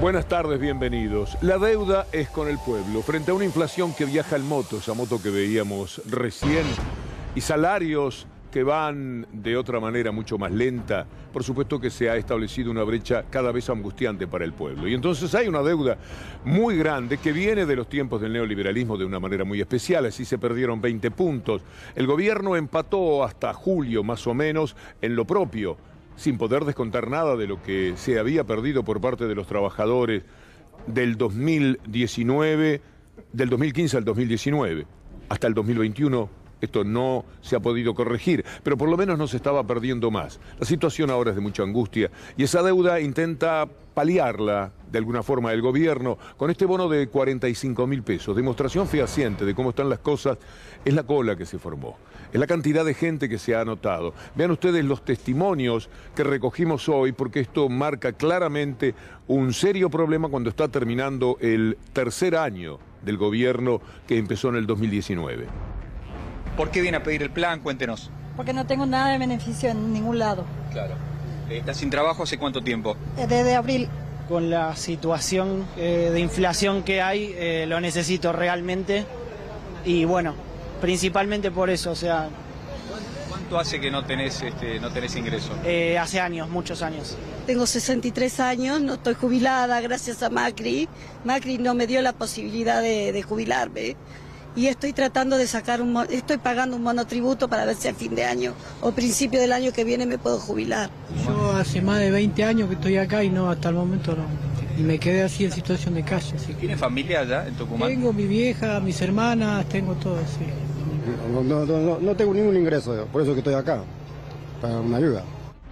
Buenas tardes, bienvenidos. La deuda es con el pueblo, frente a una inflación que viaja en moto, esa moto que veíamos recién, y salarios que van de otra manera mucho más lenta. Por supuesto que se ha establecido una brecha cada vez angustiante para el pueblo. Y entonces hay una deuda muy grande que viene de los tiempos del neoliberalismo de una manera muy especial. Así se perdieron 20 puntos. El gobierno empató hasta julio, más o menos, en lo propio, sin poder descontar nada de lo que se había perdido por parte de los trabajadores del 2019, del 2015 al 2019. Hasta el 2021 esto no se ha podido corregir, pero por lo menos no se estaba perdiendo más. La situación ahora es de mucha angustia y esa deuda intenta paliarla de alguna forma el gobierno con este bono de 45.000 pesos. Demostración fehaciente de cómo están las cosas es la cola que se formó. Es la cantidad de gente que se ha anotado. Vean ustedes los testimonios que recogimos hoy, porque esto marca claramente un serio problema cuando está terminando el tercer año del gobierno que empezó en el 2019. ¿Por qué viene a pedir el plan? Cuéntenos. Porque no tengo nada de beneficio en ningún lado. Claro. ¿Estás sin trabajo hace cuánto tiempo? Desde abril. Con la situación de inflación que hay, lo necesito realmente. Y bueno, principalmente por eso, o sea... ¿Cuánto hace que no tenés ingreso? Hace años, muchos años. Tengo 63 años, no estoy jubilada gracias a Macri. Macri no me dio la posibilidad de jubilarme. Y estoy tratando de sacar estoy pagando un monotributo para ver si a fin de año o principio del año que viene me puedo jubilar. Yo hace más de 20 años que estoy acá y no, hasta el momento no. Y me quedé así en situación de calle. ¿Tienes familia allá en Tucumán? Tengo mi vieja, mis hermanas, tengo todo, sí. No tengo ningún ingreso, por eso que estoy acá, para una ayuda.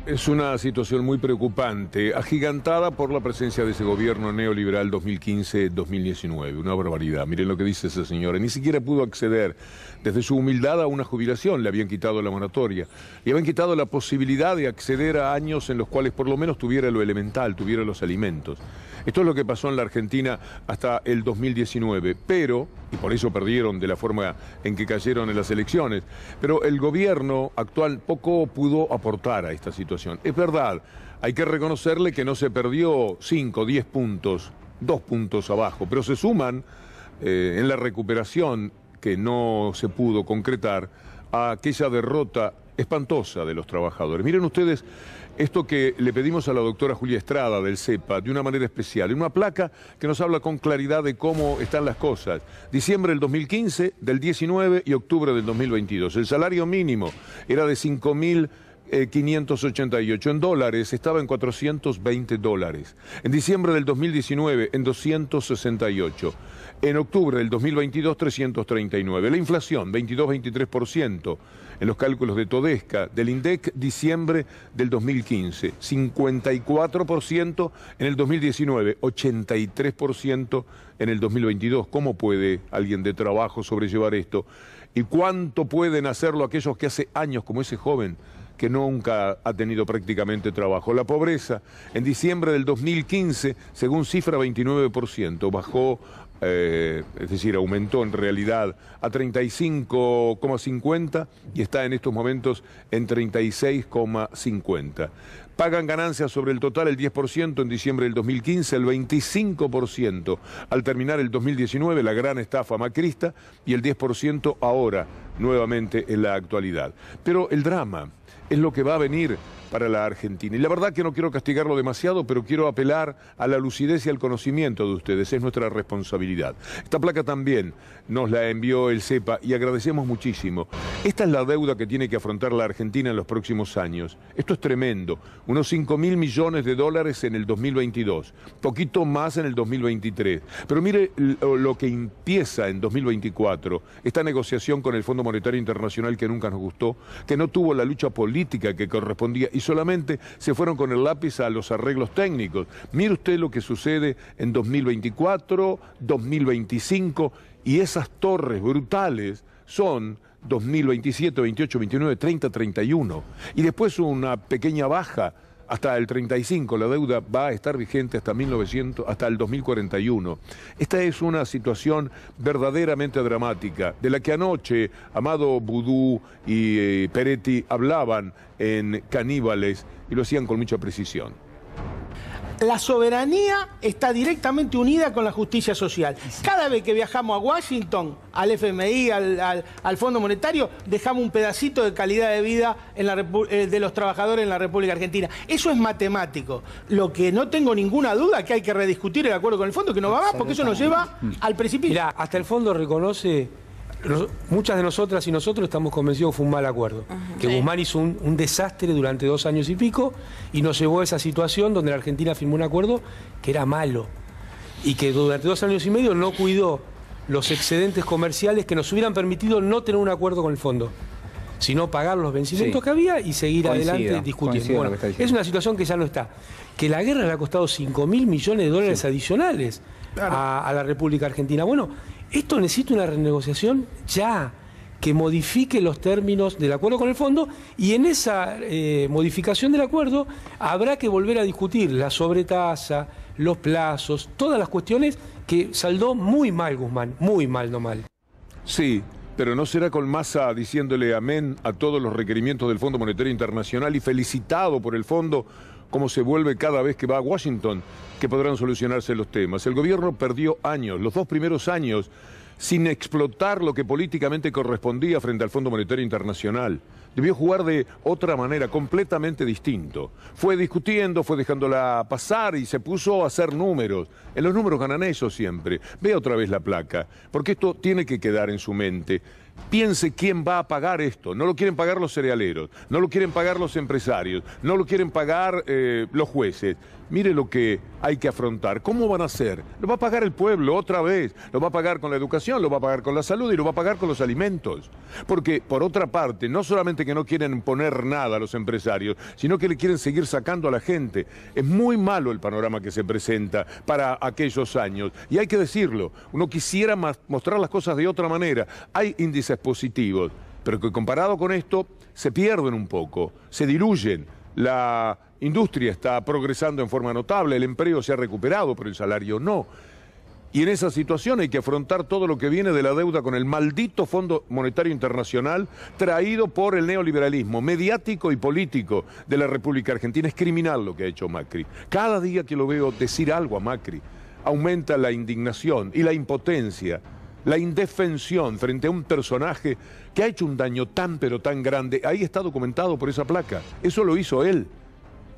Es una situación muy preocupante, agigantada por la presencia de ese gobierno neoliberal 2015-2019. Una barbaridad. Miren lo que dice esa señora. Ni siquiera pudo acceder desde su humildad a una jubilación. Le habían quitado la moratoria. Le habían quitado la posibilidad de acceder a años en los cuales por lo menos tuviera lo elemental, tuviera los alimentos. Esto es lo que pasó en la Argentina hasta el 2019, pero, y por eso perdieron de la forma en que cayeron en las elecciones, pero el gobierno actual poco pudo aportar a esta situación. Es verdad, hay que reconocerle que no se perdió 5, 10 puntos, 2 puntos abajo, pero se suman en la recuperación que no se pudo concretar a aquella derrota espantosa de los trabajadores. Miren ustedes esto que le pedimos a la doctora Julia Estrada del CEPA de una manera especial, en una placa que nos habla con claridad de cómo están las cosas. Diciembre del 2015, del 19 y octubre del 2022. El salario mínimo era de 5.588 en dólares, estaba en $420. En diciembre del 2019, en 268. En octubre del 2022, 339. La inflación, 22-23%. En los cálculos de Todesca, del INDEC, diciembre del 2015, 54% en el 2019, 83% en el 2022. ¿Cómo puede alguien de trabajo sobrellevar esto? ¿Y cuánto pueden hacerlo aquellos que hace años, como ese joven, que nunca ha tenido prácticamente trabajo? La pobreza, en diciembre del 2015, según cifra, 29%, bajó, es decir, aumentó en realidad a 35,50 y está en estos momentos en 36,50. Pagan ganancias sobre el total el 10% en diciembre del 2015, el 25% al terminar el 2019, la gran estafa macrista, y el 10% ahora, nuevamente en la actualidad. Pero el drama es lo que va a venir para la Argentina. Y la verdad que no quiero castigarlo demasiado, pero quiero apelar a la lucidez y al conocimiento de ustedes. Es nuestra responsabilidad. Esta placa también nos la envió el CEPA y agradecemos muchísimo. Esta es la deuda que tiene que afrontar la Argentina en los próximos años. Esto es tremendo. Unos 5.000 millones de dólares en el 2022. Poquito más en el 2023. Pero mire lo que empieza en 2024. Esta negociación con el Fondo Monetario Internacional que nunca nos gustó, que no tuvo la lucha política que correspondía y solamente se fueron con el lápiz a los arreglos técnicos. Mire usted lo que sucede en 2024, 2025, y esas torres brutales son 2027, 28, 29, 30, 31. Y después una pequeña baja hasta el 35, la deuda va a estar vigente hasta el 2041. Esta es una situación verdaderamente dramática, de la que anoche Amado Boudou y Peretti hablaban en Caníbales y lo hacían con mucha precisión. La soberanía está directamente unida con la justicia social. Cada vez que viajamos a Washington, al FMI, al Fondo Monetario, dejamos un pedacito de calidad de vida de los trabajadores en la República Argentina. Eso es matemático. Lo que no tengo ninguna duda que hay que rediscutir el acuerdo con el fondo, que no va más, porque eso nos lleva al precipicio. Mirá, hasta el fondo reconoce, muchas de nosotras y nosotros estamos convencidos que fue un mal acuerdo. Que Guzmán hizo un desastre durante 2 años y pico y nos llevó a esa situación donde la Argentina firmó un acuerdo que era malo y que durante 2 años y medio no cuidó los excedentes comerciales que nos hubieran permitido no tener un acuerdo con el fondo, sino pagar los vencimientos que había y seguir adelante discutiendo. Bueno, es una situación que ya no está. Que la guerra le ha costado $5.000 millones de dólares adicionales a la República Argentina. Bueno, esto necesita una renegociación ya, que modifique los términos del acuerdo con el fondo, y en esa modificación del acuerdo habrá que volver a discutir la sobretasa, los plazos, todas las cuestiones que saldó muy mal Guzmán, muy mal, no mal. Sí, pero no será con Massa diciéndole amén a todos los requerimientos del Fondo Monetario Internacional y felicitado por el fondo, como se vuelve cada vez que va a Washington, que podrán solucionarse los temas. El gobierno perdió años, los 2 primeros años, sin explotar lo que políticamente correspondía frente al Fondo Monetario Internacional. Debió jugar de otra manera, completamente distinto. Fue discutiendo, fue dejándola pasar y se puso a hacer números. En los números ganan eso siempre. Vea otra vez la placa, porque esto tiene que quedar en su mente. Piense quién va a pagar esto. No lo quieren pagar los cerealeros, no lo quieren pagar los empresarios, no lo quieren pagar los jueces. Mire lo que hay que afrontar. ¿Cómo van a hacer? Lo va a pagar el pueblo otra vez. Lo va a pagar con la educación, lo va a pagar con la salud y lo va a pagar con los alimentos. Porque, por otra parte, no solamente que no quieren poner nada a los empresarios, sino que le quieren seguir sacando a la gente. Es muy malo el panorama que se presenta para aquellos años. Y hay que decirlo, uno quisiera mostrar las cosas de otra manera. Hay índices positivos, pero que comparado con esto se pierden un poco, se diluyen. La industria está progresando en forma notable, el empleo se ha recuperado, pero el salario no. Y en esa situación hay que afrontar todo lo que viene de la deuda con el maldito Fondo Monetario Internacional traído por el neoliberalismo mediático y político de la República Argentina. Es criminal lo que ha hecho Macri. Cada día que lo veo decir algo a Macri, aumenta la indignación y la impotencia, la indefensión frente a un personaje que ha hecho un daño tan pero tan grande. Ahí está documentado por esa placa. Eso lo hizo él.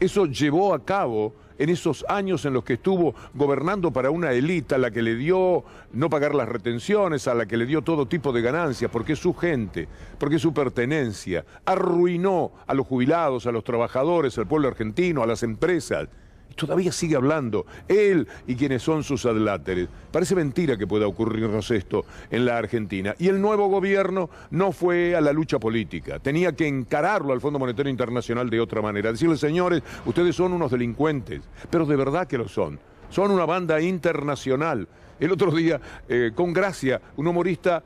Eso llevó a cabo en esos años en los que estuvo gobernando para una élite a la que le dio no pagar las retenciones, a la que le dio todo tipo de ganancias, porque es su gente, porque es su pertenencia. Arruinó a los jubilados, a los trabajadores, al pueblo argentino, a las empresas. Todavía sigue hablando, él y quienes son sus adláteres. Parece mentira que pueda ocurrirnos esto en la Argentina. Y el nuevo gobierno no fue a la lucha política. Tenía que encararlo al Fondo Monetario Internacional de otra manera. Decirle, señores, ustedes son unos delincuentes, pero de verdad que lo son. Son una banda internacional. El otro día, con gracia, un humorista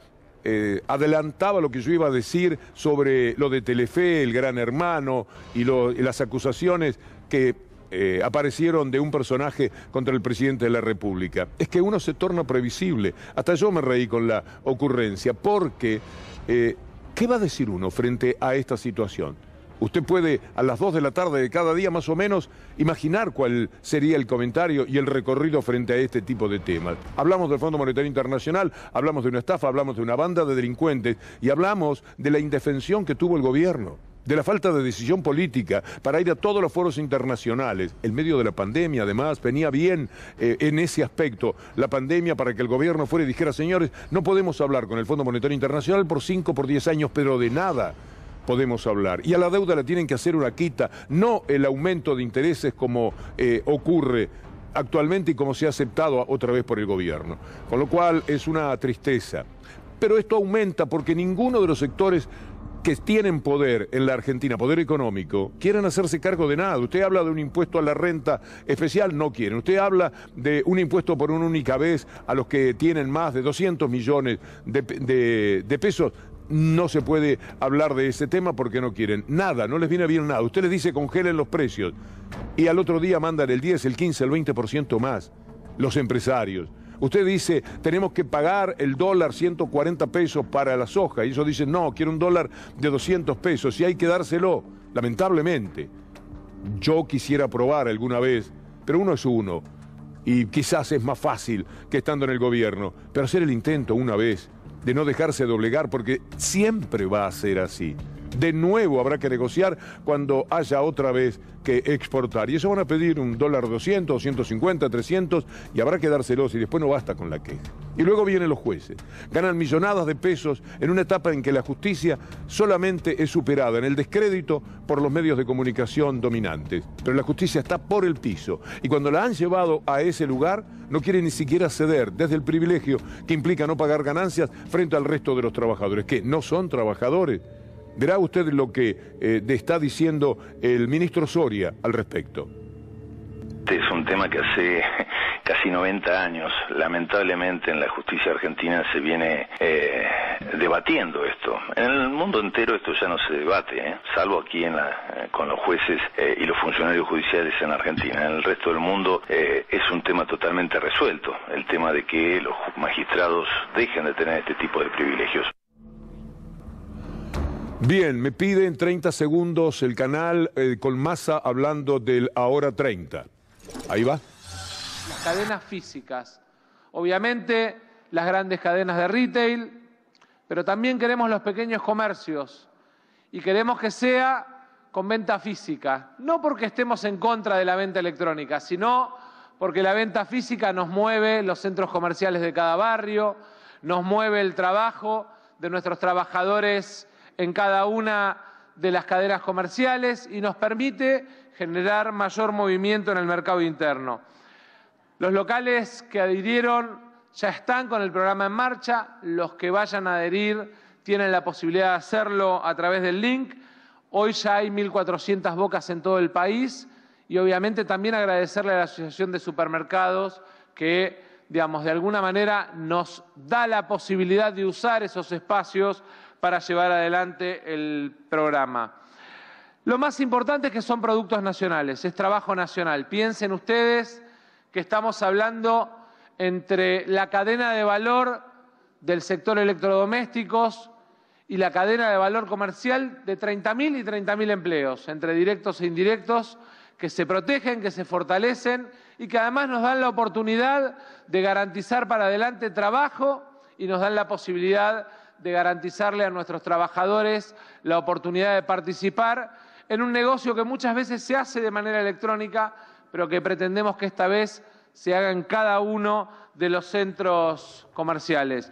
adelantaba lo que yo iba a decir sobre lo de Telefe, el Gran Hermano, y las acusaciones que aparecieron de un personaje contra el presidente de la República. Es que uno se torna previsible. Hasta yo me reí con la ocurrencia, porque ¿qué va a decir uno frente a esta situación? Usted puede, a las 2 de la tarde de cada día más o menos, imaginar cuál sería el comentario y el recorrido frente a este tipo de temas. Hablamos del Fondo Monetario Internacional, hablamos de una estafa, hablamos de una banda de delincuentes y hablamos de la indefensión que tuvo el gobierno, de la falta de decisión política para ir a todos los foros internacionales. En medio de la pandemia, además, venía bien en ese aspecto la pandemia para que el gobierno fuera y dijera, señores, no podemos hablar con el Fondo Monetario Internacional por 5, por 10 años, pero de nada podemos hablar. Y a la deuda le tienen que hacer una quita, no el aumento de intereses como ocurre actualmente y como se ha aceptado otra vez por el gobierno. Con lo cual es una tristeza. Pero esto aumenta porque ninguno de los sectores que tienen poder en la Argentina, poder económico, quieren hacerse cargo de nada. Usted habla de un impuesto a la renta especial, no quieren. Usted habla de un impuesto por una única vez a los que tienen más de 200 millones de pesos. No se puede hablar de ese tema porque no quieren nada, no les viene bien nada. Usted les dice congelen los precios y al otro día mandan el 10, el 15, el 20% más los empresarios. Usted dice, tenemos que pagar el dólar 140 pesos para la soja. Y ellos dicen, no, quiero un dólar de 200 pesos y hay que dárselo, lamentablemente. Yo quisiera probar alguna vez pero uno es uno. Y quizás es más fácil que estando en el gobierno, pero hacer el intento una vez de no dejarse doblegar, porque siempre va a ser así. De nuevo habrá que negociar cuando haya otra vez que exportar. Y eso van a pedir $1 200, 250, 300 y habrá que dárselos y después no basta con la queja. Y luego vienen los jueces. Ganan millonadas de pesos en una etapa en que la justicia solamente es superada en el descrédito por los medios de comunicación dominantes. Pero la justicia está por el piso. Y cuando la han llevado a ese lugar, no quiere ni siquiera ceder desde el privilegio que implica no pagar ganancias frente al resto de los trabajadores, que no son trabajadores. Verá usted lo que está diciendo el ministro Soria al respecto. Este es un tema que hace casi 90 años, lamentablemente, en la justicia argentina se viene debatiendo esto. En el mundo entero esto ya no se debate, salvo aquí con los jueces y los funcionarios judiciales en Argentina. En el resto del mundo es un tema totalmente resuelto, el tema de que los magistrados dejen de tener este tipo de privilegios. Bien, me pide en 30 segundos el canal con Massa hablando del Ahora 30. Ahí va. Las cadenas físicas. Obviamente las grandes cadenas de retail, pero también queremos los pequeños comercios y queremos que sea con venta física. No porque estemos en contra de la venta electrónica, sino porque la venta física nos mueve los centros comerciales de cada barrio, nos mueve el trabajo de nuestros trabajadores en cada una de las cadenas comerciales y nos permite generar mayor movimiento en el mercado interno. Los locales que adhirieron ya están con el programa en marcha, los que vayan a adherir tienen la posibilidad de hacerlo a través del link. Hoy ya hay 1.400 bocas en todo el país y obviamente también agradecerle a la Asociación de Supermercados que, digamos, de alguna manera nos da la posibilidad de usar esos espacios para llevar adelante el programa. Lo más importante es que son productos nacionales, es trabajo nacional. Piensen ustedes que estamos hablando entre la cadena de valor del sector electrodomésticos y la cadena de valor comercial de 30.000 y 30.000 empleos, entre directos e indirectos, que se protegen, que se fortalecen y que además nos dan la oportunidad de garantizar para adelante trabajo y nos dan la posibilidad de garantizarle a nuestros trabajadores la oportunidad de participar en un negocio que muchas veces se hace de manera electrónica, pero que pretendemos que esta vez se haga en cada uno de los centros comerciales.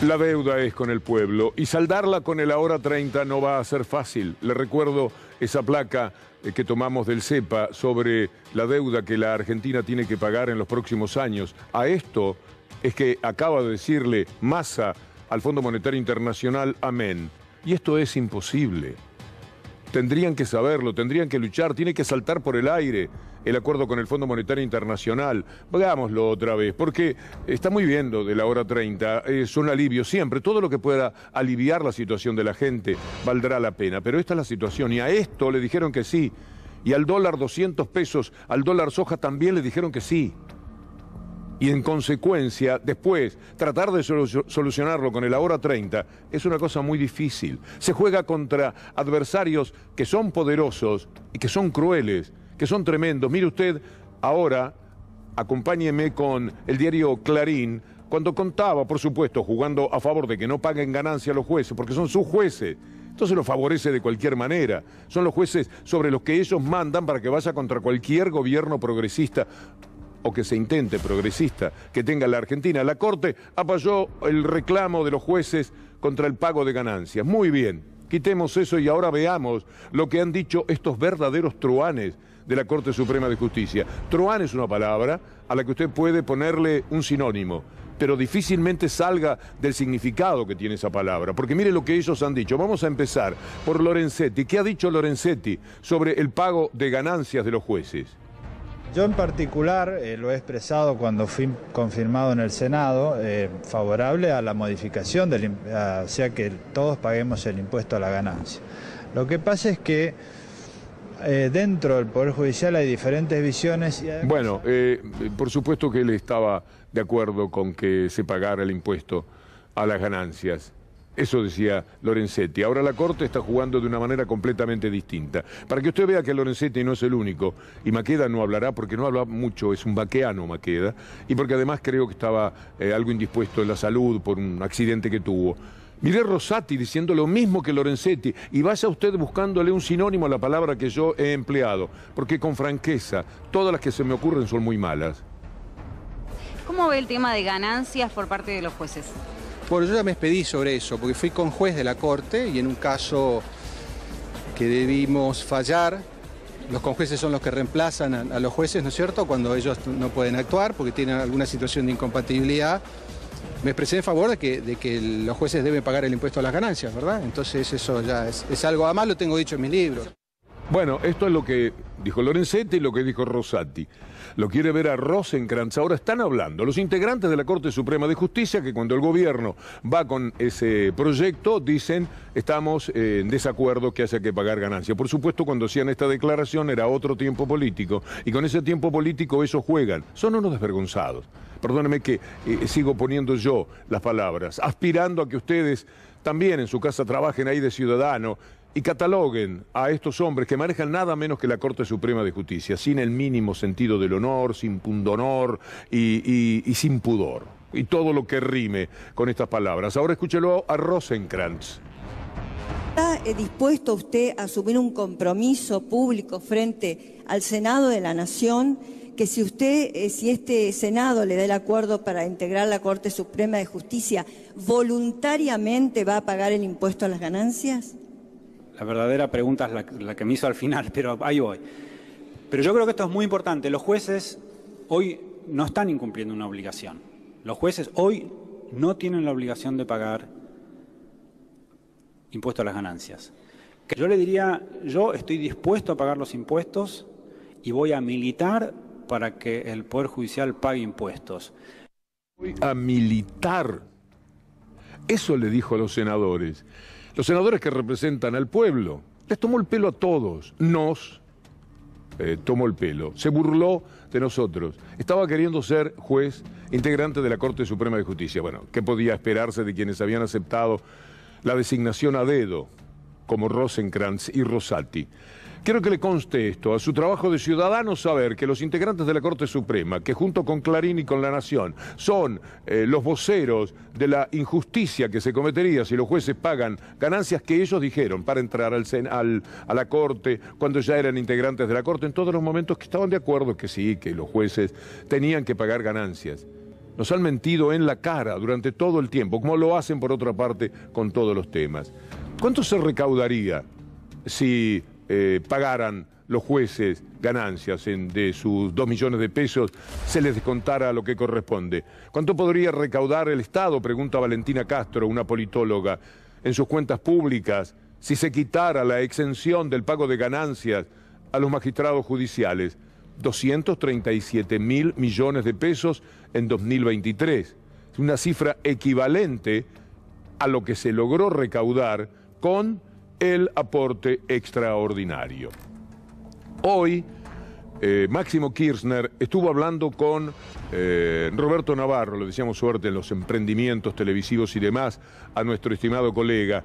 La deuda es con el pueblo y saldarla con el Ahora 30 no va a ser fácil. Le recuerdo esa placa que tomamos del CEPA sobre la deuda que la Argentina tiene que pagar en los próximos años. A esto es que acaba de decirle Massa al Fondo Monetario Internacional, amén. Y esto es imposible. Tendrían que saberlo, tendrían que luchar, tiene que saltar por el aire el acuerdo con el Fondo Monetario Internacional. Hagámoslo otra vez, porque está muy bien lo de la Hora 30, es un alivio siempre. Todo lo que pueda aliviar la situación de la gente valdrá la pena, pero esta es la situación y a esto le dijeron que sí. Y al dólar 200 pesos, al dólar soja también le dijeron que sí. Y en consecuencia, después, tratar de solucionarlo con el Ahora 30 es una cosa muy difícil. Se juega contra adversarios que son poderosos y que son crueles, que son tremendos. Mire usted, ahora, acompáñeme con el diario Clarín, cuando contaba, por supuesto, jugando a favor de que no paguen ganancia a los jueces, porque son sus jueces. Entonces los favorece de cualquier manera. Son los jueces sobre los que ellos mandan para que vaya contra cualquier gobierno progresista o que se intente progresista que tenga la Argentina. La Corte apoyó el reclamo de los jueces contra el pago de ganancias. Muy bien, quitemos eso y ahora veamos lo que han dicho estos verdaderos truanes de la Corte Suprema de Justicia. Truán es una palabra a la que usted puede ponerle un sinónimo, pero difícilmente salga del significado que tiene esa palabra, porque mire lo que ellos han dicho. Vamos a empezar por Lorenzetti. ¿Qué ha dicho Lorenzetti sobre el pago de ganancias de los jueces? Yo en particular lo he expresado cuando fui confirmado en el Senado, favorable a la modificación, o sea que todos paguemos el impuesto a la ganancia. Lo que pasa es que dentro del Poder Judicial hay diferentes visiones. Y además... Bueno, por supuesto que él estaba de acuerdo con que se pagara el impuesto a las ganancias. Eso decía Lorenzetti. Ahora la Corte está jugando de una manera completamente distinta. Para que usted vea que Lorenzetti no es el único, y Maqueda no hablará porque no habla mucho, es un vaqueano Maqueda, y porque además creo que estaba algo indispuesto en la salud por un accidente que tuvo. Mire Rosati diciendo lo mismo que Lorenzetti, y vaya usted buscándole un sinónimo a la palabra que yo he empleado, porque con franqueza, todas las que se me ocurren son muy malas. ¿Cómo ve el tema de ganancias por parte de los jueces? Bueno, yo ya me expedí sobre eso, porque fui con juez de la Corte y en un caso que debimos fallar, los conjueces son los que reemplazan a los jueces, ¿no es cierto?, cuando ellos no pueden actuar porque tienen alguna situación de incompatibilidad. Me expresé en favor de que los jueces deben pagar el impuesto a las ganancias, ¿verdad? Entonces eso ya es algo, además lo tengo dicho en mis libros. Bueno, esto es lo que dijo Lorenzetti y lo que dijo Rosati. Lo quiere ver a Rosenkrantz. Ahora están hablando los integrantes de la Corte Suprema de Justicia que cuando el gobierno va con ese proyecto dicen estamos en desacuerdo que haya que pagar ganancias. Por supuesto, cuando hacían esta declaración era otro tiempo político y con ese tiempo político ellos juegan. Son unos desvergonzados. Perdónenme que sigo poniendo yo las palabras, aspirando a que ustedes también en su casa trabajen ahí de ciudadano y cataloguen a estos hombres que manejan nada menos que la Corte Suprema de Justicia, sin el mínimo sentido del honor, sin pundonor y sin pudor. Y todo lo que rime con estas palabras. Ahora escúchelo a Rosenkrantz. ¿Está dispuesto usted a asumir un compromiso público frente al Senado de la Nación que si este Senado le da el acuerdo para integrar la Corte Suprema de Justicia, voluntariamente va a pagar el impuesto a las ganancias? La verdadera pregunta es la que me hizo al final, pero ahí voy. Pero yo creo que esto es muy importante. Los jueces hoy no están incumpliendo una obligación. Los jueces hoy no tienen la obligación de pagar impuesto a las ganancias. Yo le diría, yo estoy dispuesto a pagar los impuestos y voy a militar para que el Poder Judicial pague impuestos. Voy a militar. Eso le dijo a los senadores. Los senadores que representan al pueblo. Les tomó el pelo a todos. Nos tomó el pelo. Se burló de nosotros. Estaba queriendo ser juez integrante de la Corte Suprema de Justicia. Bueno, ¿qué podía esperarse de quienes habían aceptado la designación a dedo, como Rosenkrantz y Rosati? Quiero que le conste esto, a su trabajo de ciudadano, saber que los integrantes de la Corte Suprema, que junto con Clarín y con La Nación, son los voceros de la injusticia que se cometería si los jueces pagan ganancias que ellos dijeron para entrar a la Corte, cuando ya eran integrantes de la Corte, en todos los momentos que estaban de acuerdo que sí, que los jueces tenían que pagar ganancias. Nos han mentido en la cara durante todo el tiempo, como lo hacen por otra parte con todos los temas. ¿Cuánto se recaudaría si pagaran los jueces ganancias de sus 2 millones de pesos, se les descontara lo que corresponde? ¿Cuánto podría recaudar el Estado, pregunta Valentina Castro, una politóloga, en sus cuentas públicas, si se quitara la exención del pago de ganancias a los magistrados judiciales? 237.000 millones de pesos en 2023. Es una cifra equivalente a lo que se logró recaudar con el aporte extraordinario. Hoy, Máximo Kirchner estuvo hablando con Roberto Navarro, le decíamos suerte en los emprendimientos televisivos y demás, a nuestro estimado colega,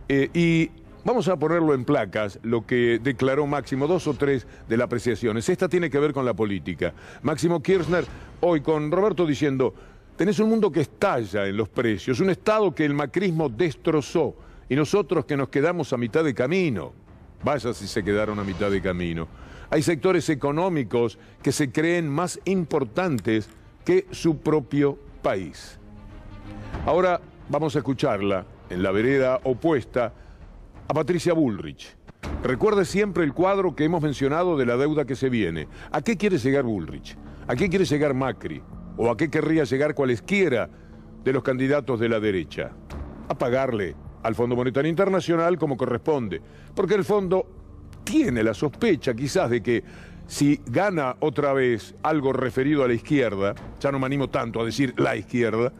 y vamos a ponerlo en placas, lo que declaró Máximo, 2 o 3 de las apreciaciones. Esta tiene que ver con la política. Máximo Kirchner, hoy con Roberto diciendo, tenés un mundo que estalla en los precios, un Estado que el macrismo destrozó, y nosotros que nos quedamos a mitad de camino. Vaya si se quedaron a mitad de camino. Hay sectores económicos que se creen más importantes que su propio país. Ahora vamos a escucharla en la vereda opuesta a Patricia Bullrich. Recuerde siempre el cuadro que hemos mencionado de la deuda que se viene. ¿A qué quiere llegar Bullrich? ¿A qué quiere llegar Macri? ¿O a qué querría llegar cualesquiera de los candidatos de la derecha? A pagarle al Fondo Monetario Internacional como corresponde, porque el fondo tiene la sospecha quizás de que si gana otra vez algo referido a la izquierda, ya no me animo tanto a decir la izquierda,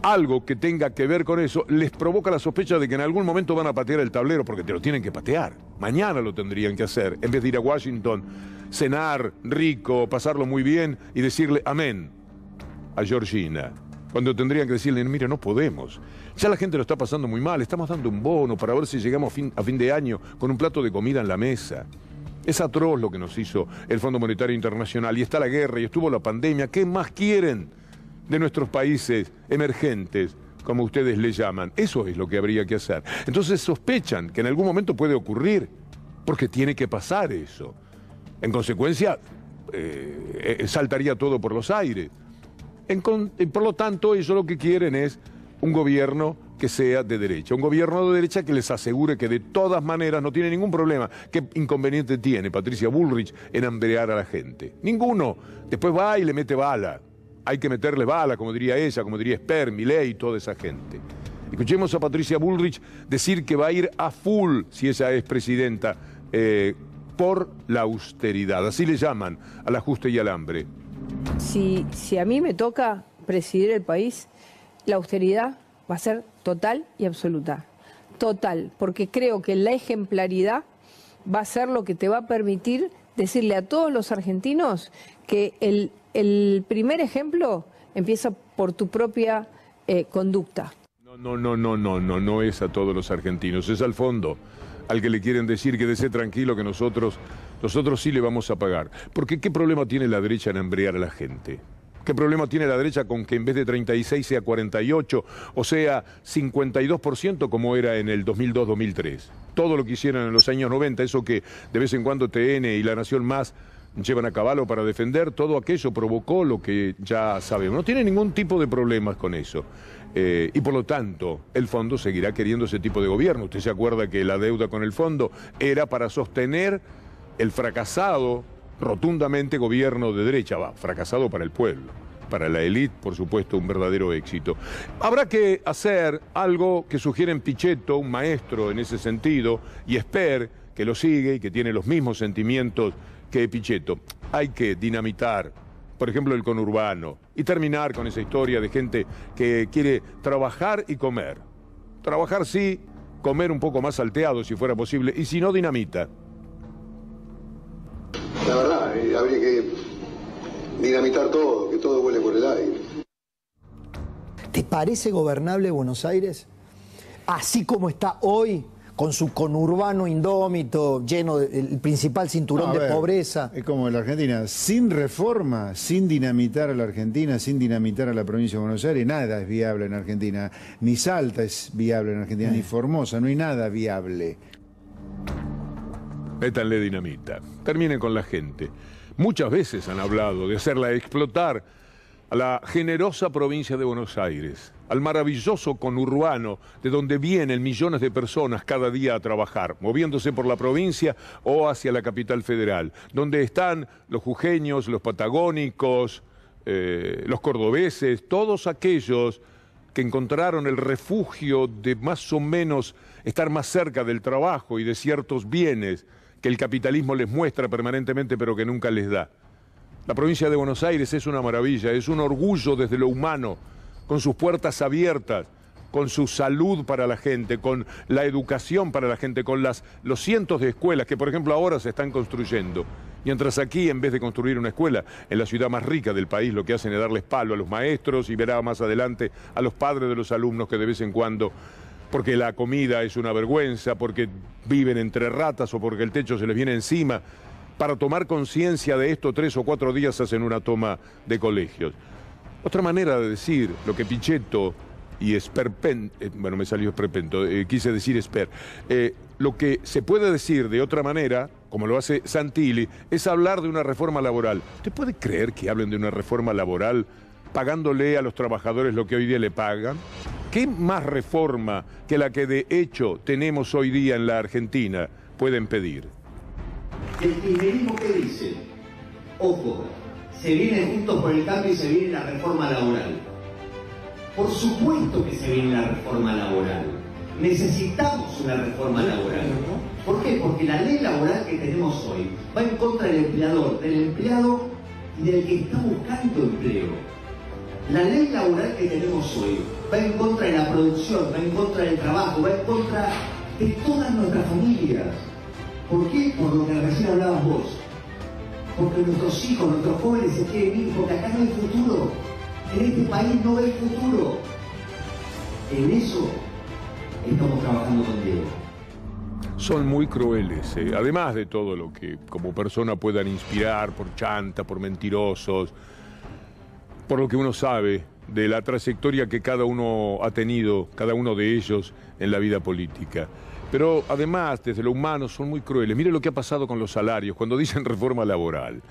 algo que tenga que ver con eso, les provoca la sospecha de que en algún momento van a patear el tablero, porque te lo tienen que patear. Mañana lo tendrían que hacer, en vez de ir a Washington, cenar rico, pasarlo muy bien y decirle amén a Georgina. Cuando tendrían que decirle, mira, no podemos. Ya la gente lo está pasando muy mal, estamos dando un bono para ver si llegamos a fin de año con un plato de comida en la mesa. Es atroz lo que nos hizo el Fondo Monetario Internacional, y está la guerra, y estuvo la pandemia. ¿Qué más quieren de nuestros países emergentes, como ustedes le llaman? Eso es lo que habría que hacer. Entonces sospechan que en algún momento puede ocurrir, porque tiene que pasar eso. En consecuencia, saltaría todo por los aires. Por lo tanto, ellos lo que quieren es un gobierno que sea de derecha. Un gobierno de derecha que les asegure que de todas maneras no tiene ningún problema. ¿Qué inconveniente tiene Patricia Bullrich en hambrear a la gente? Ninguno. Después va y le mete bala. Hay que meterle bala, como diría ella, como diría Esper, Milei y toda esa gente. Escuchemos a Patricia Bullrich decir que va a ir a full, si ella es presidenta, por la austeridad. Así le llaman al ajuste y al hambre. Si a mí me toca presidir el país, la austeridad va a ser total y absoluta. Total, porque creo que la ejemplaridad va a ser lo que te va a permitir decirle a todos los argentinos que el primer ejemplo empieza por tu propia conducta. No es a todos los argentinos, es al fondo al que le quieren decir que quédese tranquilo, que nosotros sí le vamos a pagar. Porque ¿qué problema tiene la derecha en hambrear a la gente? ¿Qué problema tiene la derecha con que en vez de 36 sea 48, o sea 52% como era en el 2002-2003? Todo lo que hicieron en los años 90, eso que de vez en cuando TN y La Nación Más llevan a caballo para defender, todo aquello provocó lo que ya sabemos. No tiene ningún tipo de problemas con eso. Y por lo tanto, el fondo seguirá queriendo ese tipo de gobierno. Usted se acuerda que la deuda con el fondo era para sostener el fracasado rotundamente gobierno de derecha, fracasado para el pueblo, para la élite, por supuesto, un verdadero éxito. Habrá que hacer algo que sugieren Pichetto, un maestro en ese sentido, y Esper, que lo sigue y que tiene los mismos sentimientos que Pichetto. Hay que dinamitar, por ejemplo, el conurbano, y terminar con esa historia de gente que quiere trabajar y comer. Trabajar sí, comer un poco más salteado si fuera posible, y si no, dinamita. La verdad, habría que dinamitar todo, que todo vuele por el aire. ¿Te parece gobernable Buenos Aires? Así como está hoy, con su conurbano indómito, lleno del principal cinturón de pobreza. Es como la Argentina, sin reforma, sin dinamitar a la Argentina, sin dinamitar a la provincia de Buenos Aires, nada es viable en Argentina. Ni Salta es viable en Argentina, ni Formosa, no hay nada viable. Métanle dinamita, terminen con la gente. Muchas veces han hablado de hacerla explotar a la generosa provincia de Buenos Aires, al maravilloso conurbano de donde vienen millones de personas cada día a trabajar, moviéndose por la provincia o hacia la capital federal, donde están los jujeños, los patagónicos, los cordobeses, todos aquellos que encontraron el refugio de más o menos estar más cerca del trabajo y de ciertos bienes que el capitalismo les muestra permanentemente pero que nunca les da. La provincia de Buenos Aires es una maravilla, es un orgullo desde lo humano, con sus puertas abiertas, con su salud para la gente, con la educación para la gente, con los cientos de escuelas que, por ejemplo, ahora se están construyendo. Mientras aquí, en vez de construir una escuela, en la ciudad más rica del país, lo que hacen es darles palo a los maestros y verá más adelante a los padres de los alumnos que de vez en cuando, porque la comida es una vergüenza, porque viven entre ratas o porque el techo se les viene encima, para tomar conciencia de esto 3 o 4 días hacen una toma de colegios. Otra manera de decir lo que Pichetto y bueno, me salió Esperpento, quise decir Esper. Lo que se puede decir de otra manera, como lo hace Santilli, es hablar de una reforma laboral. ¿Usted puede creer que hablen de una reforma laboral pagándole a los trabajadores lo que hoy día le pagan? ¿Qué más reforma que la que de hecho tenemos hoy día en la Argentina pueden pedir? El kirchnerismo, ¿qué dice? Ojo, se viene Juntos por el Cambio y se viene la reforma laboral. Por supuesto que se viene la reforma laboral. Necesitamos una reforma laboral. ¿Por qué? Porque la ley laboral que tenemos hoy va en contra del empleador, del empleado y del que está buscando empleo. La ley laboral que tenemos hoy va en contra de la producción, va en contra del trabajo, va en contra de todas nuestras familias. ¿Por qué? Por lo que recién hablabas vos. Porque nuestros hijos, nuestros jóvenes se quieren ir, porque acá no hay futuro. en este país no ve futuro. En eso estamos trabajando con Diego. Son muy crueles, además de todo lo que como persona puedan inspirar por chanta, por mentirosos, por lo que uno sabe de la trayectoria que cada uno ha tenido, cada uno de ellos en la vida política. Pero además, desde lo humano, son muy crueles. Mire lo que ha pasado con los salarios, cuando dicen reforma laboral.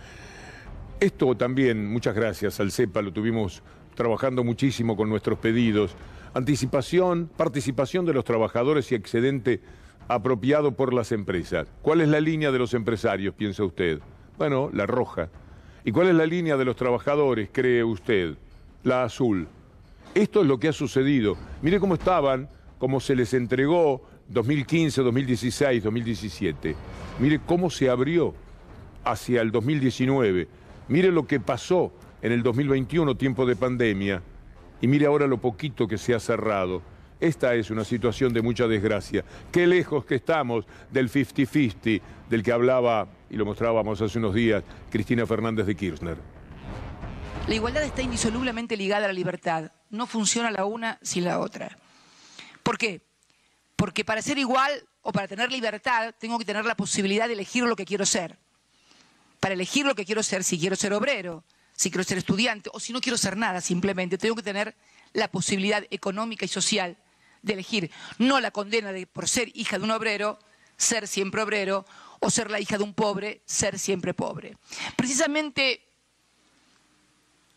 Esto también, muchas gracias al CEPA, lo tuvimos trabajando muchísimo con nuestros pedidos. Anticipación, participación de los trabajadores y excedente apropiado por las empresas. ¿Cuál es la línea de los empresarios, piensa usted? Bueno, la roja. ¿Y cuál es la línea de los trabajadores, cree usted? La azul. Esto es lo que ha sucedido. Mire cómo estaban, cómo se les entregó 2015, 2016, 2017. Mire cómo se abrió hacia el 2019. Mire lo que pasó en el 2021, tiempo de pandemia. Y mire ahora lo poquito que se ha cerrado. Esta es una situación de mucha desgracia. Qué lejos que estamos del 50-50 del que hablaba, y lo mostrábamos hace unos días, Cristina Fernández de Kirchner. La igualdad está indisolublemente ligada a la libertad. No funciona la una sin la otra. ¿Por qué? Porque para ser igual o para tener libertad tengo que tener la posibilidad de elegir lo que quiero ser. Para elegir lo que quiero ser, si quiero ser obrero, si quiero ser estudiante o si no quiero ser nada, simplemente tengo que tener la posibilidad económica y social de elegir, no la condena de por ser hija de un obrero, ser siempre obrero, o ser la hija de un pobre, ser siempre pobre. Precisamente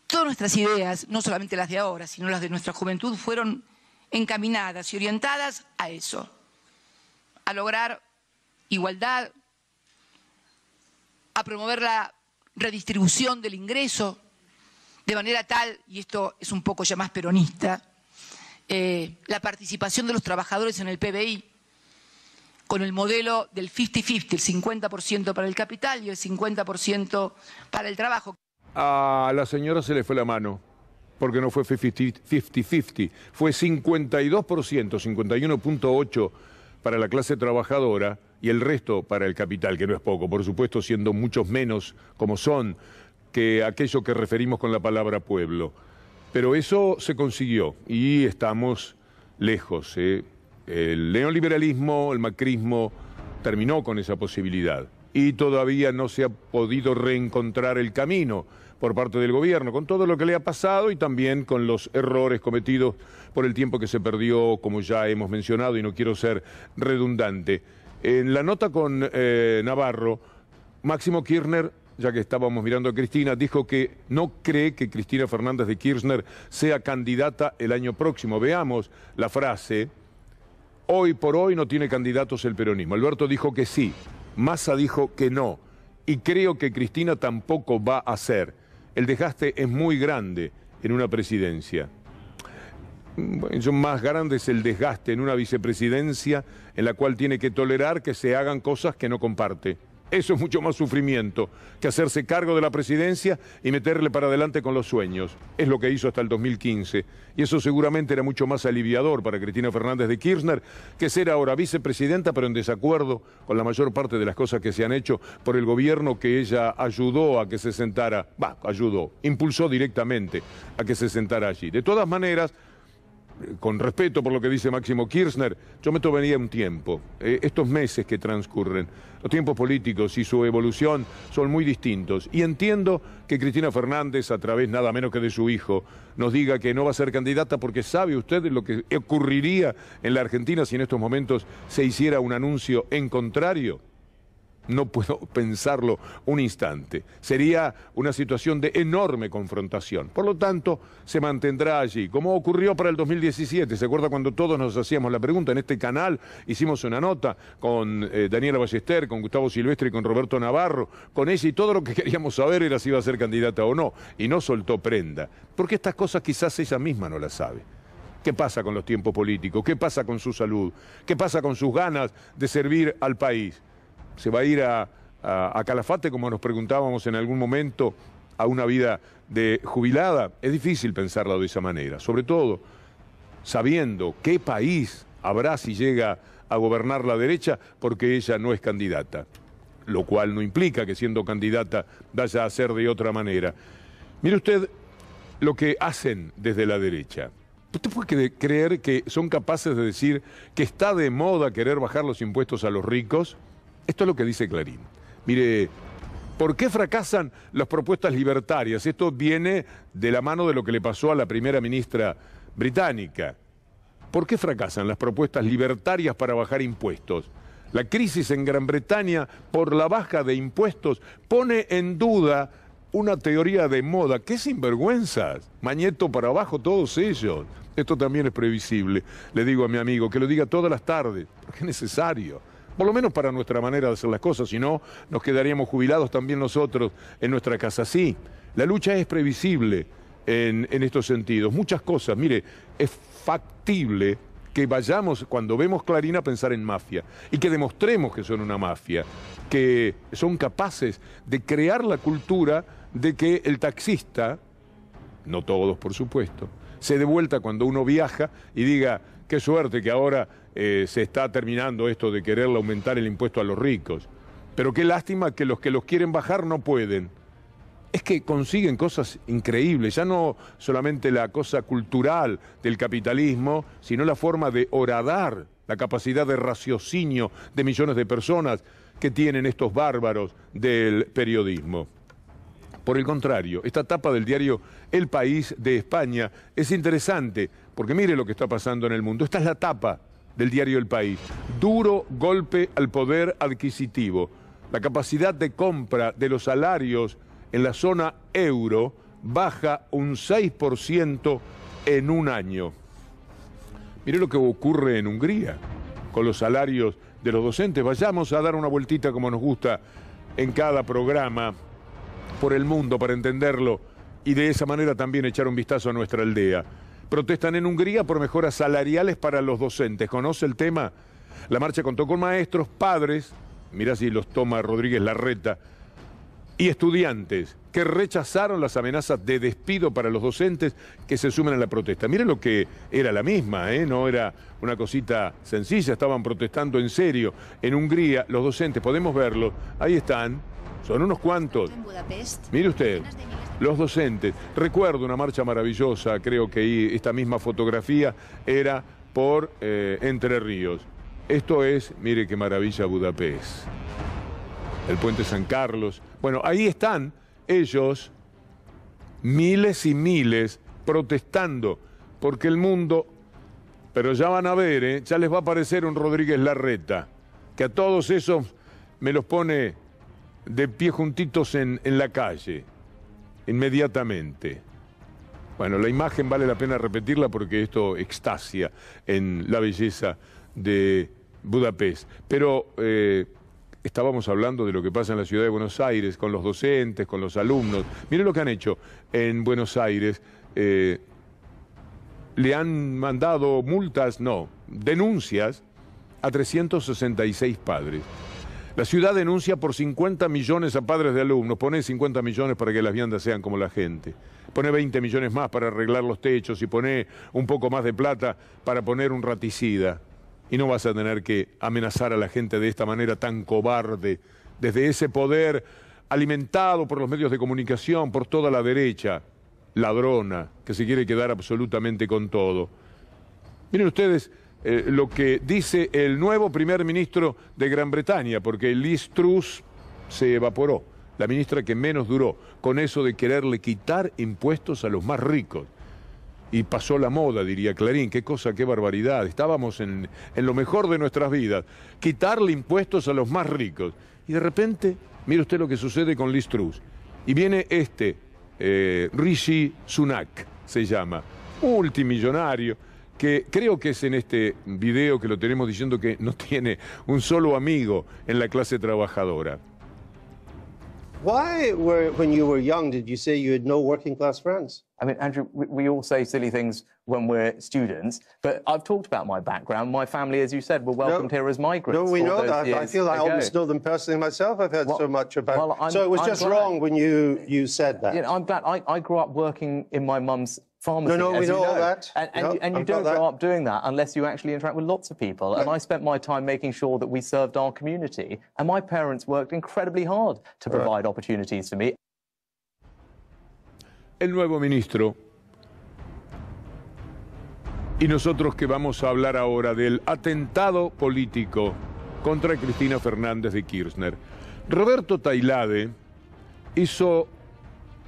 todas nuestras ideas, no solamente las de ahora, sino las de nuestra juventud, fueron encaminadas y orientadas a eso, a lograr igualdad, a promover la redistribución del ingreso, de manera tal, y esto es un poco ya más peronista, la participación de los trabajadores en el PBI, con el modelo del 50-50, el 50% para el capital y el 50% para el trabajo. A la señora se le fue la mano, porque no fue 50-50, fue 52%, 51.8% para la clase trabajadora y el resto para el capital, que no es poco, por supuesto, siendo muchos menos como son que aquello que referimos con la palabra pueblo. Pero eso se consiguió y estamos lejos. El neoliberalismo, el macrismo, terminó con esa posibilidad y todavía no se ha podido reencontrar el camino por parte del gobierno, con todo lo que le ha pasado y también con los errores cometidos por el tiempo que se perdió, como ya hemos mencionado, y no quiero ser redundante. En la nota con Navarro, Máximo Kirchner, ya que estábamos mirando a Cristina, dijo que no cree que Cristina Fernández de Kirchner sea candidata el año próximo. Veamos la frase: hoy por hoy no tiene candidatos el peronismo. Alberto dijo que sí, Massa dijo que no, y creo que Cristina tampoco va a ser. El desgaste es muy grande en una presidencia. Bueno, más grande es el desgaste en una vicepresidencia en la cual tiene que tolerar que se hagan cosas que no comparte. Eso es mucho más sufrimiento que hacerse cargo de la presidencia y meterle para adelante con los sueños. Es lo que hizo hasta el 2015. Y eso seguramente era mucho más aliviador para Cristina Fernández de Kirchner que ser ahora vicepresidenta, pero en desacuerdo con la mayor parte de las cosas que se han hecho por el gobierno que ella ayudó a que se sentara, impulsó directamente a que se sentara allí. De todas maneras, con respeto por lo que dice Máximo Kirchner, yo me tomaría un tiempo. Estos meses que transcurren, los tiempos políticos y su evolución son muy distintos. Y entiendo que Cristina Fernández, a través nada menos que de su hijo, nos diga que no va a ser candidata porque sabe usted lo que ocurriría en la Argentina si en estos momentos se hiciera un anuncio en contrario. No puedo pensarlo un instante. Sería una situación de enorme confrontación. Por lo tanto, se mantendrá allí, como ocurrió para el 2017. ¿Se acuerda cuando todos nos hacíamos la pregunta? En este canal hicimos una nota con Daniela Ballester, con Gustavo Silvestre y con Roberto Navarro, con ella, y todo lo que queríamos saber era si iba a ser candidata o no. Y no soltó prenda. Porque estas cosas quizás ella misma no las sabe. ¿Qué pasa con los tiempos políticos? ¿Qué pasa con su salud? ¿Qué pasa con sus ganas de servir al país? ¿Se va a ir a Calafate, como nos preguntábamos en algún momento, a una vida de jubilada? Es difícil pensarlo de esa manera, sobre todo sabiendo qué país habrá si llega a gobernar la derecha, porque ella no es candidata, lo cual no implica que siendo candidata vaya a ser de otra manera. Mire usted, lo que hacen desde la derecha. ¿Usted puede creer que son capaces de decir que está de moda querer bajar los impuestos a los ricos? Esto es lo que dice Clarín. Mire, ¿por qué fracasan las propuestas libertarias? Esto viene de la mano de lo que le pasó a la primera ministra británica. ¿Por qué fracasan las propuestas libertarias para bajar impuestos? La crisis en Gran Bretaña por la baja de impuestos pone en duda una teoría de moda. ¡Qué sinvergüenzas! Mañeto para abajo todos ellos. Esto también es previsible. Le digo a mi amigo que lo diga todas las tardes, porque es necesario. Por lo menos para nuestra manera de hacer las cosas, si no, nos quedaríamos jubilados también nosotros en nuestra casa. Sí, la lucha es previsible en estos sentidos. Muchas cosas, mire, es factible que vayamos, cuando vemos Clarín, a pensar en mafia y que demostremos que son una mafia, que son capaces de crear la cultura de que el taxista, no todos por supuesto, se dé vuelta cuando uno viaja y diga, qué suerte que ahora se está terminando esto de quererle aumentar el impuesto a los ricos, pero qué lástima que los quieren bajar no pueden. Es que consiguen cosas increíbles, ya no solamente la cosa cultural del capitalismo, sino la forma de horadar, la capacidad de raciocinio de millones de personas que tienen estos bárbaros del periodismo. Por el contrario, esta tapa del diario El País de España es interesante, porque mire lo que está pasando en el mundo. Esta es la tapa del diario El País. Duro golpe al poder adquisitivo. La capacidad de compra de los salarios en la zona euro baja un 6% en un año. Mire lo que ocurre en Hungría con los salarios de los docentes. Vayamos a dar una vueltita, como nos gusta en cada programa, por el mundo para entenderlo y de esa manera también echar un vistazo a nuestra aldea. Protestan en Hungría por mejoras salariales para los docentes. ¿Conoce el tema? La marcha contó con maestros, padres, mirá si los toma Rodríguez Larreta, y estudiantes que rechazaron las amenazas de despido para los docentes que se sumen a la protesta. Miren lo que era la misma, no era una cosita sencilla, estaban protestando en serio. En Hungría, los docentes, podemos verlo, ahí están, son unos cuantos. Mire usted, los docentes. Recuerdo una marcha maravillosa, creo que esta misma fotografía era por Entre Ríos. Esto es, mire qué maravilla, Budapest. El puente San Carlos. Bueno, ahí están ellos, miles y miles, protestando, porque el mundo, pero ya van a ver, ya les va a aparecer un Rodríguez Larreta, que a todos esos me los pone de pie juntitos en la calle, inmediatamente. Bueno, la imagen vale la pena repetirla porque esto extasia en la belleza de Budapest. Pero estábamos hablando de lo que pasa en la ciudad de Buenos Aires, con los docentes, con los alumnos. Miren lo que han hecho en Buenos Aires. Le han mandado multas, no, denuncias a 366 padres. La ciudad denuncia por 50 millones a padres de alumnos. Pone 50 millones para que las viandas sean como la gente. Pone 20 millones más para arreglar los techos y pone un poco más de plata para poner un raticida. Y no vas a tener que amenazar a la gente de esta manera tan cobarde, desde ese poder alimentado por los medios de comunicación, por toda la derecha, ladrona, que se quiere quedar absolutamente con todo. Miren ustedes lo que dice el nuevo primer ministro de Gran Bretaña, porque Liz Truss se evaporó, la ministra que menos duró, con eso de quererle quitar impuestos a los más ricos. Y pasó la moda, diría Clarín. Qué cosa, qué barbaridad. Estábamos en lo mejor de nuestras vidas. Quitarle impuestos a los más ricos. Y de repente, mire usted lo que sucede con Liz Truss. Y viene Rishi Sunak, se llama, multimillonario, que creo que es en este video que lo tenemos diciendo que no tiene un solo amigo en la clase trabajadora. Why, when you were young, did you say you had no working class friends? I mean, Andrew, we all say silly things when we're students, but I've talked about my background. My family, as you said, were welcomed here as migrants. No, we know that. I feel I almost know them personally myself. I've heard so much about. So it was just wrong when you said that. You know, I'm glad. I grew up working in my mum's pharmacy. No, we know all that. And you don't grow up doing that unless you actually interact with lots of people. And I spent my time making sure that we served our community. And my parents worked incredibly hard to provide opportunities for me. El nuevo ministro Y nosotros que vamos a hablar ahora del atentado político contra Cristina Fernández de Kirchner. Roberto Tailade hizo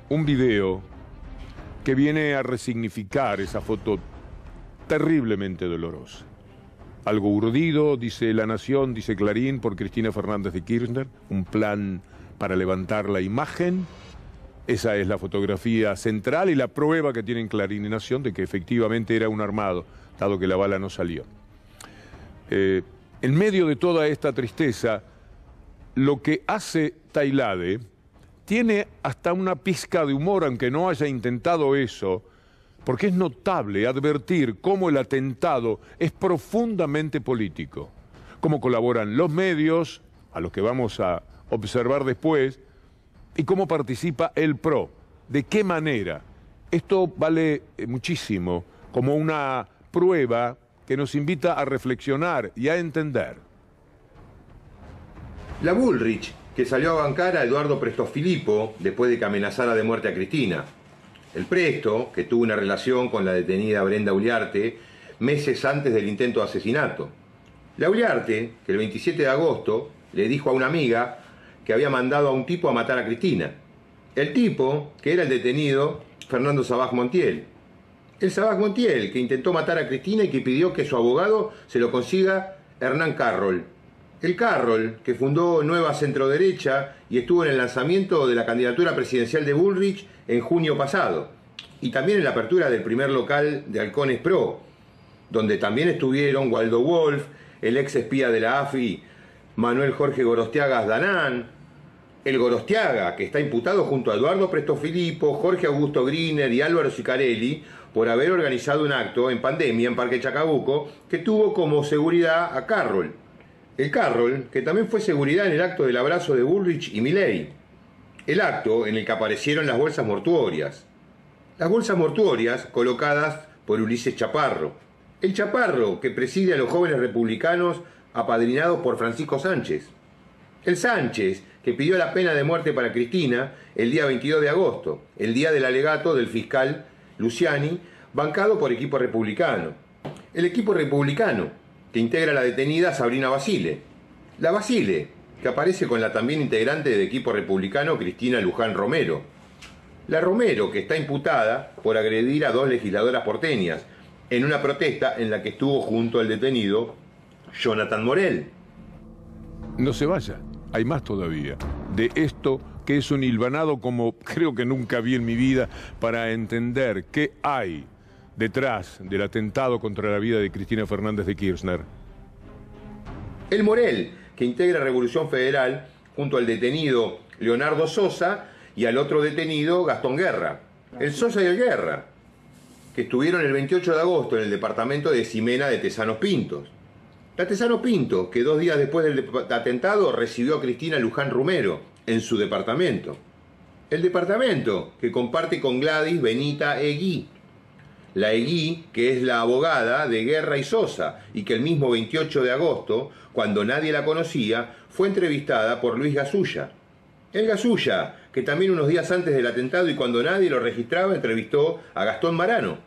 un video que viene a resignificar esa foto terriblemente dolorosa. Algo urdido, dice La Nación, dice Clarín, por Cristina Fernández de Kirchner, un plan para levantar la imagen. Esa es la fotografía central y la prueba que tienen Clarín y Nación de que efectivamente era un armado, dado que la bala no salió. En medio de toda esta tristeza, lo que hace Tailade tiene hasta una pizca de humor, aunque no haya intentado eso, porque es notable advertir cómo el atentado es profundamente político, cómo colaboran los medios, a los que vamos a observar después, y cómo participa el PRO, de qué manera. Esto vale muchísimo como una prueba que nos invita a reflexionar y a entender. La Bullrich, que salió a bancar a Eduardo Prestofilippo después de que amenazara de muerte a Cristina. El Presto, que tuvo una relación con la detenida Brenda Uliarte meses antes del intento de asesinato. La Uliarte, que el 27 de agosto le dijo a una amiga que había mandado a un tipo a matar a Cristina. El tipo, que era el detenido Fernando Sabaj Montiel. El Sabaj Montiel, que intentó matar a Cristina y que pidió que su abogado se lo consiga Hernán Carroll. El Carroll, que fundó Nueva Centroderecha y estuvo en el lanzamiento de la candidatura presidencial de Bullrich en junio pasado. Y también en la apertura del primer local de Halcones Pro, donde también estuvieron Waldo Wolf, el ex espía de la AFI, Manuel Jorge Gorostiaga Danán, el Gorostiaga, que está imputado junto a Eduardo Prestofilippo, Jorge Augusto Griner y Álvaro Sicarelli por haber organizado un acto en pandemia en Parque Chacabuco que tuvo como seguridad a Carroll. El Carroll, que también fue seguridad en el acto del abrazo de Bullrich y Milei. El acto en el que aparecieron las bolsas mortuorias. Las bolsas mortuorias colocadas por Ulises Chaparro. El Chaparro que preside a los jóvenes republicanos apadrinados por Francisco Sánchez. El Sánchez que pidió la pena de muerte para Cristina el día 22 de agosto, el día del alegato del fiscal Luciani, bancado por equipo republicano. El equipo republicano que integra a la detenida Sabrina Basile. La Basile, que aparece con la también integrante del equipo republicano Cristina Luján Romero. La Romero, que está imputada por agredir a 2 legisladoras porteñas en una protesta en la que estuvo junto al detenido Jonathan Morel. No se vaya, hay más todavía. De esto que es un hilvanado como creo que nunca vi en mi vida para entender qué hay detrás del atentado contra la vida de Cristina Fernández de Kirchner. El Morel, que integra Revolución Federal junto al detenido Leonardo Sosa y al otro detenido Gastón Guerra. El Sosa y el Guerra, que estuvieron el 28 de agosto en el departamento de Ximena de Tesanos Pintos. La Tesanos Pinto, que 2 días después del atentado recibió a Cristina Luján Romero en su departamento. El departamento que comparte con Gladys Benita Egui. La Egui, que es la abogada de Guerra y Sosa, y que el mismo 28 de agosto, cuando nadie la conocía, fue entrevistada por Luis Gasulla. El Gasulla, que también unos días antes del atentado y cuando nadie lo registraba, entrevistó a Gastón Marano.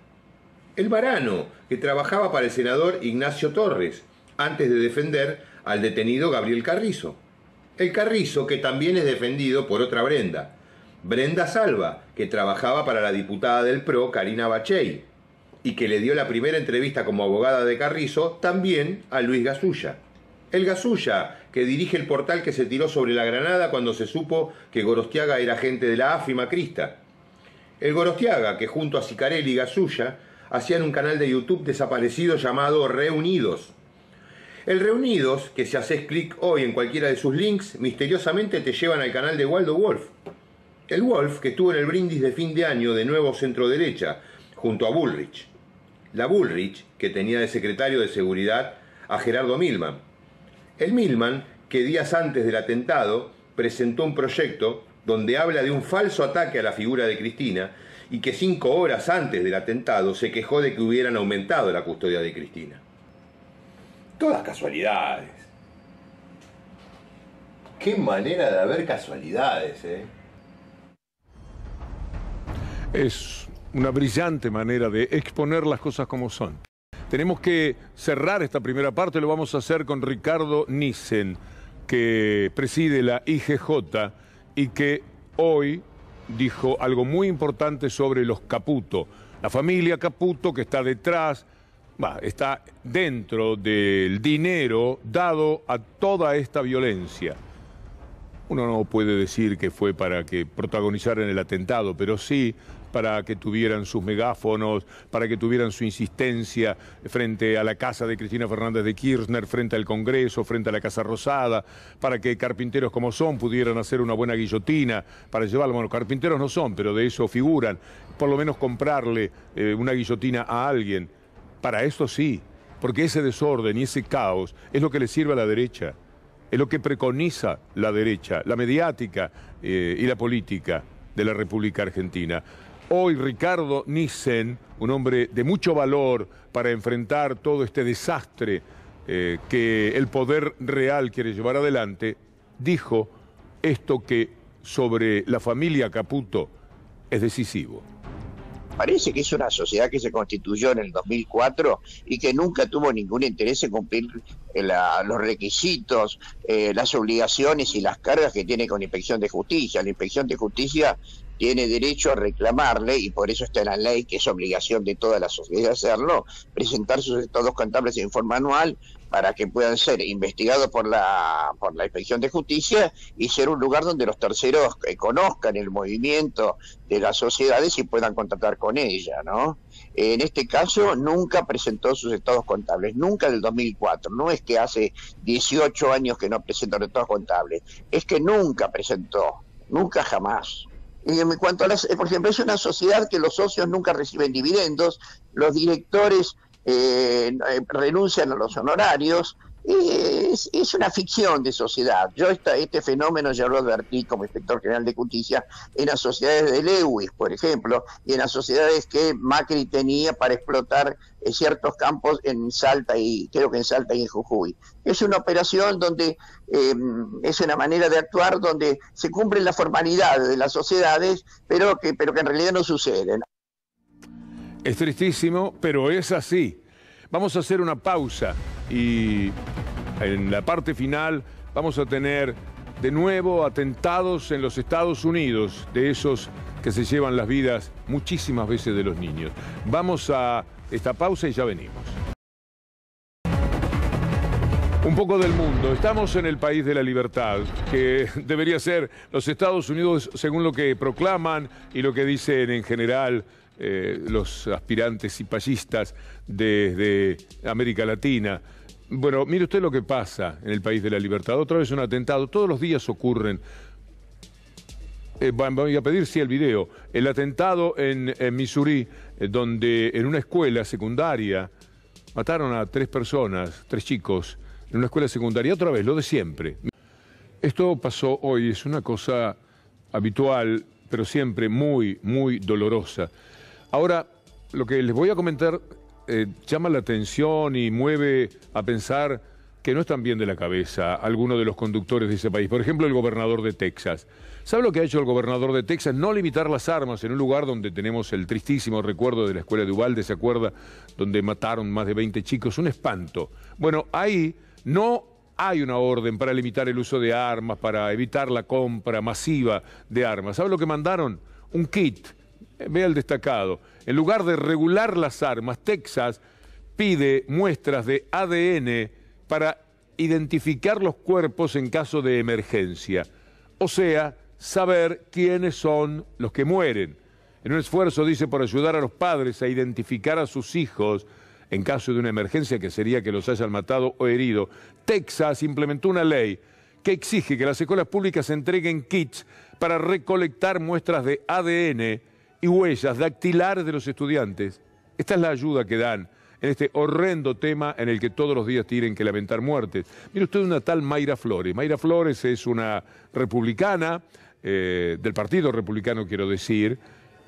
El Marano, que trabajaba para el senador Ignacio Torres, antes de defender al detenido Gabriel Carrizo. El Carrizo, que también es defendido por otra Brenda. Brenda Salva, que trabajaba para la diputada del PRO, Karina Bachey, y que le dio la primera entrevista como abogada de Carrizo también a Luis Gasulla. El Gasulla, que dirige el portal que se tiró sobre la granada cuando se supo que Gorostiaga era agente de la AFI macrista. El Gorostiaga, que junto a Sicarelli y Gasulla hacían un canal de YouTube desaparecido llamado Reunidos. El Reunidos, que si haces clic hoy en cualquiera de sus links, misteriosamente te llevan al canal de Waldo Wolf. El Wolf, que estuvo en el brindis de fin de año de Nuevo Centroderecha, junto a Bullrich. La Bullrich, que tenía de secretario de seguridad a Gerardo Milman. El Milman, que días antes del atentado presentó un proyecto donde habla de un falso ataque a la figura de Cristina y que 5 horas antes del atentado se quejó de que hubieran aumentado la custodia de Cristina. Todas casualidades. Qué manera de haber casualidades, ¿eh? Es una brillante manera de exponer las cosas como son. Tenemos que cerrar esta primera parte, lo vamos a hacer con Ricardo Nissen, que preside la IGJ y que hoy dijo algo muy importante sobre los Caputo. La familia Caputo que está detrás, está dentro del dinero dado a toda esta violencia. Uno no puede decir que fue para que protagonizaran el atentado, pero sí para que tuvieran sus megáfonos, para que tuvieran su insistencia frente a la casa de Cristina Fernández de Kirchner, frente al Congreso, frente a la Casa Rosada, para que carpinteros como son pudieran hacer una buena guillotina, para llevarlo. Bueno, carpinteros no son, pero de eso figuran. Por lo menos comprarle una guillotina a alguien. Para eso sí, porque ese desorden y ese caos es lo que le sirve a la derecha. Es lo que preconiza la derecha, la mediática y la política de la República Argentina. Hoy Ricardo Nissen, un hombre de mucho valor para enfrentar todo este desastre que el poder real quiere llevar adelante, dijo esto que sobre la familia Caputo es decisivo. Parece que es una sociedad que se constituyó en el 2004 y que nunca tuvo ningún interés en cumplir los requisitos, las obligaciones y las cargas que tiene con la Inspección de Justicia. La Inspección de Justicia tiene derecho a reclamarle, y por eso está en la ley, que es obligación de toda la sociedad hacerlo, presentar sus estados contables en forma anual para que puedan ser investigados por la Inspección de Justicia y ser un lugar donde los terceros conozcan el movimiento de las sociedades y puedan contactar con ella, ¿no? En este caso nunca presentó sus estados contables, nunca del 2004, no es que hace 18 años que no presenta los estados contables, es que nunca presentó, nunca jamás. Y en cuanto a por ejemplo, es una sociedad que los socios nunca reciben dividendos, los directores renuncian a los honorarios, es una ficción de sociedad. Yo este fenómeno ya lo advertí como inspector general de justicia en las sociedades de Lewis, por ejemplo, y en las sociedades que Macri tenía para explotar ciertos campos en Salta y creo que en Salta y en Jujuy. Es una operación donde es una manera de actuar donde se cumplen las formalidades de las sociedades, pero que en realidad no suceden. Es tristísimo, pero es así. Vamos a hacer una pausa y en la parte final vamos a tener de nuevo atentados en los Estados Unidos, de esos que se llevan las vidas muchísimas veces de los niños. Vamos a esta pausa y ya venimos. Un poco del mundo. Estamos en el país de la libertad, que debería ser los Estados Unidos según lo que proclaman y lo que dicen en general los aspirantes y payistas de América Latina. Bueno, mire usted lo que pasa en el país de la libertad. Otra vez un atentado. Todos los días ocurren. Voy a pedir, sí, el video. El atentado en Missouri, donde en una escuela secundaria mataron a 3 personas, 3 chicos, en una escuela secundaria. Otra vez, lo de siempre. Esto pasó hoy, es una cosa habitual, pero siempre muy, muy dolorosa. Ahora, lo que les voy a comentar llama la atención y mueve a pensar que no están bien de la cabeza algunos de los conductores de ese país. Por ejemplo, el gobernador de Texas. ¿Sabe lo que ha hecho el gobernador de Texas? No limitar las armas en un lugar donde tenemos el tristísimo recuerdo de la escuela de Uvalde, ¿se acuerda? Donde mataron más de 20 chicos, un espanto. Bueno, ahí no hay una orden para limitar el uso de armas, para evitar la compra masiva de armas. ¿Sabe lo que mandaron? Un kit. Vea el destacado. En lugar de regular las armas, Texas pide muestras de ADN para identificar los cuerpos en caso de emergencia. O sea, saber quiénes son los que mueren. En un esfuerzo, dice, por ayudar a los padres a identificar a sus hijos en caso de una emergencia, que sería que los hayan matado o herido, Texas implementó una ley que exige que las escuelas públicas entreguen kits para recolectar muestras de ADN y huellas dactilares de los estudiantes. Esta es la ayuda que dan en este horrendo tema en el que todos los días tienen que lamentar muertes. Mire usted una tal Mayra Flores. Mayra Flores es una republicana, del Partido Republicano quiero decir,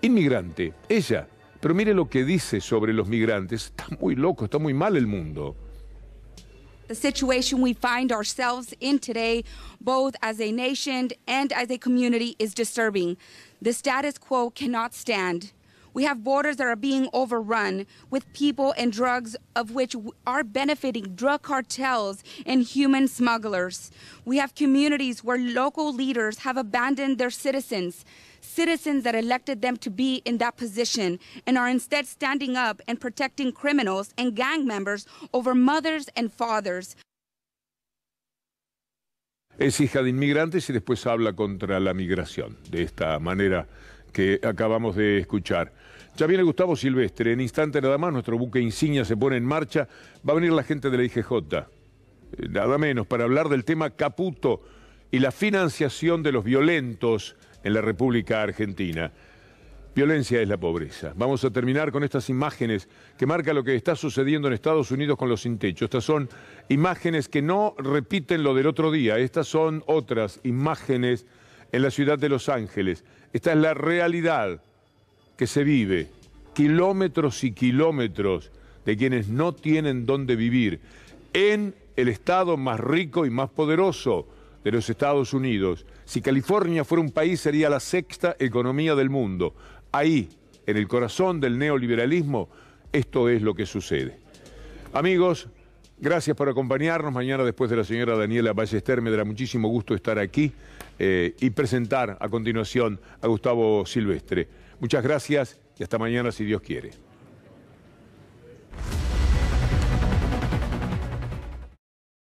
inmigrante, ella. Pero mire lo que dice sobre los migrantes. Está muy loco, está muy mal el mundo. The situation we find ourselves in today, both as a nation and as a community, is disturbing. The status quo cannot stand. We have borders that are being overrun with people and drugs of which are benefiting drug cartels and human smugglers. We have communities where local leaders have abandoned their citizens that elected them to be in that position and are instead standing up and protecting criminals and gang members over mothers and fathers. Es hija de inmigrantes y después habla contra la migración, de esta manera que acabamos de escuchar. Ya viene Gustavo Silvestre, en instante nada más nuestro buque insignia se pone en marcha, va a venir la gente de la IGJ, nada menos, para hablar del tema Caputo y la financiación de los violentos en la República Argentina. Violencia es la pobreza. Vamos a terminar con estas imágenes que marcan lo que está sucediendo en Estados Unidos con los sin techo. Estas son imágenes que no repiten lo del otro día. Estas son otras imágenes en la ciudad de Los Ángeles. Esta es la realidad que se vive. Kilómetros y kilómetros de quienes no tienen dónde vivir en el estado más rico y más poderoso de los Estados Unidos. Si California fuera un país, sería la sexta economía del mundo. Ahí, en el corazón del neoliberalismo, esto es lo que sucede. Amigos, gracias por acompañarnos. Mañana, después de la señora Daniela Ballester, me dará muchísimo gusto estar aquí y presentar a continuación a Gustavo Silvestre. Muchas gracias y hasta mañana, si Dios quiere.